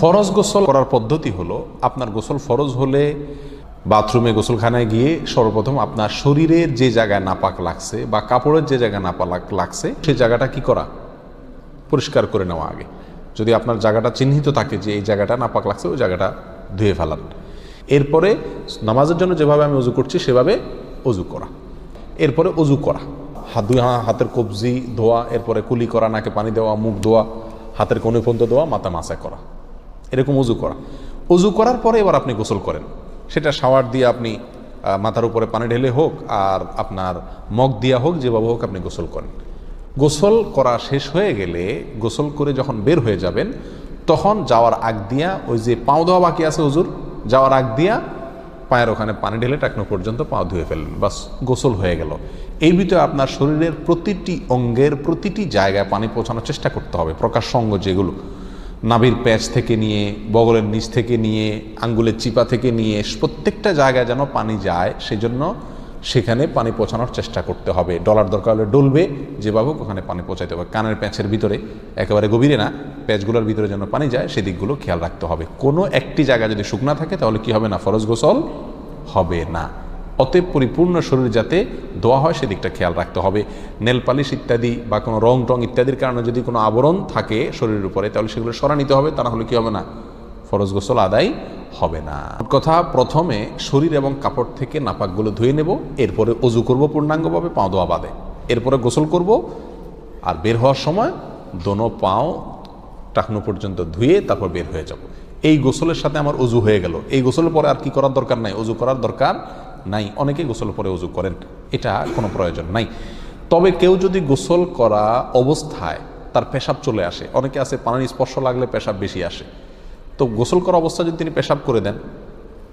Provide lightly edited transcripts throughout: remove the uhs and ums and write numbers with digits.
ফরজ গোসল করার পদ্ধতি হলো, আপনার গোসল ফরজ হলে বাথরুমে গোসলখানায় গিয়ে সর্বপ্রথম আপনার শরীরের যে জায়গায় নাপাক লাগছে বা কাপড়ের যে জায়গায় নাপাক লাগছে সেই জায়গাটা কি করা, পরিষ্কার করে নেওয়া আগে। যদি আপনার জায়গাটা চিহ্নিত থাকে যে এই জায়গাটা নাপাক লাগছে, ওই জায়গাটা ধুয়ে ফেলান। এরপরে নামাজের জন্য যেভাবে আমি অজু করছি সেভাবে অজু করা। এরপরে অজু করা, হাতের কবজি ধোয়া, এরপরে কুলি করা, নাকে পানি দেওয়া, মুখ ধোয়া, হাতের কোণে পর্যন্ত ধোয়া, মাথা মাসা করা, এরকম অজু করা। অজু করার পরে এবার আপনি গোসল করেন। সেটা শাওয়ার দিয়ে আপনি মাথার উপরে পানি ঢেলে হোক আর আপনার মগ দিয়া হোক, যেভাবে হোক আপনি গোসল করেন। গোসল করা শেষ হয়ে গেলে, গোসল করে যখন বের হয়ে যাবেন, তখন যাওয়ার আগ দিয়া ওই যে পাও ধোয়া বাকি আছে হুজুর, যাওয়ার আগ দিয়া পায়ের ওখানে পানি ঢেলে টাকনো পর্যন্ত পাও ধুয়ে ফেললেন, বাস গোসল হয়ে গেল। এই ভিতরে আপনার শরীরের প্রতিটি অঙ্গের প্রতিটি জায়গায় পানি পৌঁছানোর চেষ্টা করতে হবে। প্রকাশ্য অঙ্গ যেগুলো, নাভির প্যাচ থেকে নিয়ে, বগলের নিচ থেকে নিয়ে, আঙ্গুলের চিপা থেকে নিয়ে, প্রত্যেকটা জায়গায় যেন পানি যায়, সেজন্য সেখানে পানি পৌঁছানোর চেষ্টা করতে হবে। ডলার দরকার হলে ডলবে, যেভাবে ওখানে পানি পৌঁছাতে হবে। কানের প্যাঁচের ভিতরে, একেবারে গভীরে না, প্যাঁচগুলোর ভিতরে যেন পানি যায় সেদিকগুলো খেয়াল রাখতে হবে। কোনো একটি জায়গা যদি শুকনা থাকে তাহলে কি হবে না, ফরজ গোসল হবে না। অতএব পরিপূর্ণ শরীর যাতে ধোয়া হয় সেদিকটা খেয়াল রাখতে হবে। নেল পালিশ ইত্যাদি বা কোনো রং টং ইত্যাদির কারণে যদি কোনো আবরণ থাকে শরীরের উপরে, তাহলে সেগুলো সরা নিতে হবে, তা না হলে কি হবে না, ফরজ গোসল আদায় হবে না। কথা, প্রথমে শরীর এবং কাপড় থেকে নাপাকগুলো ধুয়ে নেব, এরপরে অজু করব পূর্ণাঙ্গভাবে, পাও ধোয়া বাদে, এরপরে গোসল করব। আর বের হওয়ার সময় দোনো পাও টাকনো পর্যন্ত ধুয়ে তারপর বের হয়ে যাব। এই গোসলের সাথে আমার অজু হয়ে গেল। এই গোসলের পরে আর কি করার দরকার নাই, অজু করার দরকার নাই। অনেকেই গোসলের পরে অজু করেন, এটা কোনো প্রয়োজন নাই। তবে কেউ যদি গোসল করা অবস্থায় তার পেশাব চলে আসে, অনেকে আছে পানির স্পর্শ লাগলে পেশাব বেশি আসে, তো গোসল করা অবস্থায় যদি তিনি পেশাব করে দেন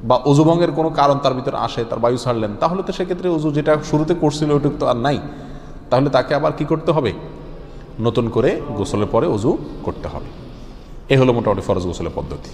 বা অজুভঙ্গের কোনো কারণ তার ভিতরে আসে, তার বায়ু ছাড়লেন, তাহলে তো সেক্ষেত্রে অজু যেটা শুরুতে করছিল ওইটুক তো আর নাই। তাহলে তাকে আবার কি করতে হবে, নতুন করে গোসলের পরে অজু করতে হবে। এ হলো মোটামুটি ফরজ গোসলের পদ্ধতি।